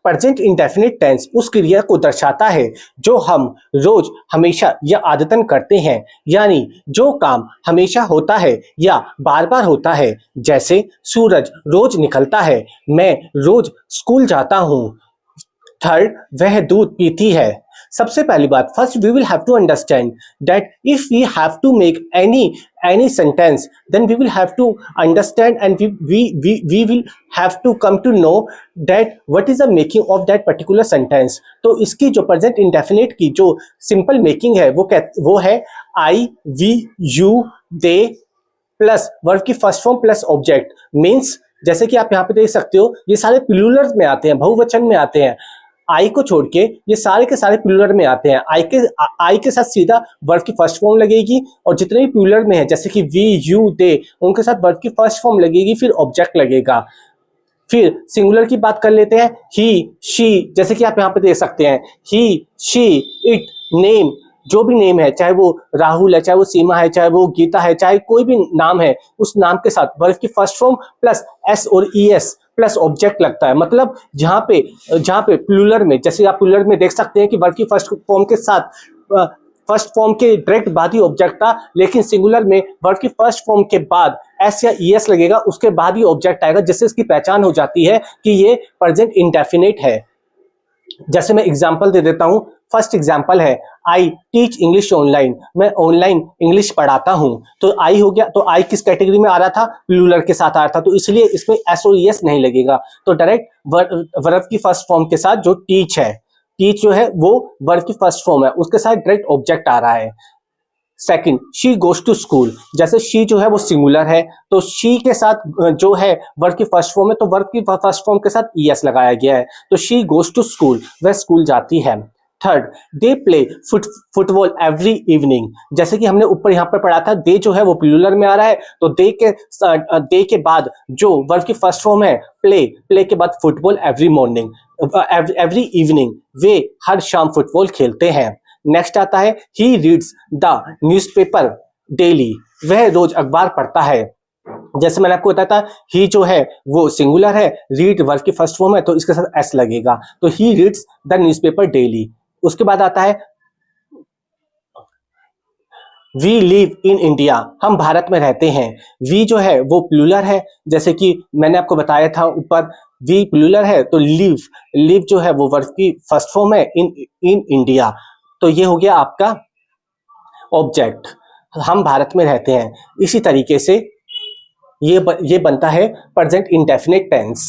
Present indefinite tense उस क्रिया को दर्शाता है जो हम रोज, हमेशा या आदतन करते हैं, यानी जो काम हमेशा होता है या बार बार होता है। जैसे सूरज रोज निकलता है, मैं रोज स्कूल जाता हूँ। थर्ड, वह दूध पीती है। सबसे पहली बात, first we will have to understand that if we have to make any sentence, then we will have to understand and we will have to come to know that what is the making of that particular sentence। तो इसकी जो present indefinite की जो simple making है वो है I, we, you, they plus verb की first form plus object. Means जैसे कि आप यहाँ पे देख सकते हो, ये सारे प्लूरल में आते हैं, बहुवचन में आते हैं। आई को छोड़ के ये सारे के सारे प्लूरल में आते हैं। आई के साथ सीधा वर्ब की फर्स्ट फॉर्म लगेगी, और जितने भी प्लूरल में है जैसे कि वी, यू, दे, उनके साथ वर्ब की फर्स्ट फॉर्म लगेगी, फिर ऑब्जेक्ट लगेगा। फिर सिंगुलर की बात कर लेते हैं, ही, शी, जैसे कि आप यहाँ पे देख सकते हैं, ही, शी, इट, नेम, जो भी नेम है, चाहे वो राहुल है, चाहे वो सीमा है, चाहे वो गीता है, चाहे कोई भी नाम है, उस नाम के साथ वर्ब की फर्स्ट फॉर्म प्लस एस और ई एस प्लस ऑब्जेक्ट लगता है। मतलब जहां पे प्लूरल में, जैसे आप प्लूरल में देख सकते हैं कि वर्ब की फर्स्ट फॉर्म के साथ फर्स्ट फॉर्म के डायरेक्ट बाद ही ऑब्जेक्ट था, लेकिन सिंगुलर में वर्ब की फर्स्ट फॉर्म के बाद एस या ई एस लगेगा, उसके बाद ही ऑब्जेक्ट आएगा, जिससे इसकी पहचान हो जाती है कि ये प्रेजेंट इंडेफिनिट है। जैसे मैं एग्जांपल दे देता हूं। फर्स्ट एग्जांपल है आई टीच इंग्लिश ऑनलाइन, मैं ऑनलाइन इंग्लिश पढ़ाता हूं। तो आई हो गया, तो आई किस कैटेगरी में आ रहा था? प्लूरल के साथ आ रहा था, तो इसलिए इसमें एस और एस नहीं लगेगा। तो डायरेक्ट वर्ब की फर्स्ट फॉर्म के साथ जो टीच है, टीच जो है वो वर्ब की फर्स्ट फॉर्म है, उसके साथ डायरेक्ट ऑब्जेक्ट आ रहा है। Second, she goes to school, जैसे शी जो है वो सिंगुलर है, तो शी के साथ जो है वर्ब की फर्स्ट फॉर्म है, तो वर्ब की फर्स्ट फॉर्म के साथ ईएस लगाया गया है। तो शी गोज टू स्कूल, वह स्कूल जाती है। Third, they play football every evening, जैसे कि हमने ऊपर यहाँ पर पढ़ा था, दे जो है वो प्लूरल में आ रहा है, तो दे के बाद जो वर्ब की फर्स्ट फॉर्म है प्ले के बाद football every morning, every evening, वे हर शाम फुटबॉल खेलते हैं। नेक्स्ट आता है he reads the newspaper daily, वह रोज अखबार पढ़ता है। जैसे मैंने आपको बताया था, ही जो है वो सिंगुलर है, रीड वर्ब की फर्स्ट फॉर्म है, तो इसके साथ एस लगेगा, तो ही रीड्स द न्यूज़पेपर डेली। उसके बाद आता है वी लिव इन इंडिया, हम भारत में रहते हैं। वी जो है वो प्लूरल है, जैसे कि मैंने आपको बताया था ऊपर, वी प्लूरल है, तो लिव जो है वो वर्ब की फर्स्ट फॉर्म है इन इंडिया, तो ये हो गया आपका ऑब्जेक्ट, हम भारत में रहते हैं। इसी तरीके से ये बनता है प्रेजेंट इंडेफिनिट टेंस।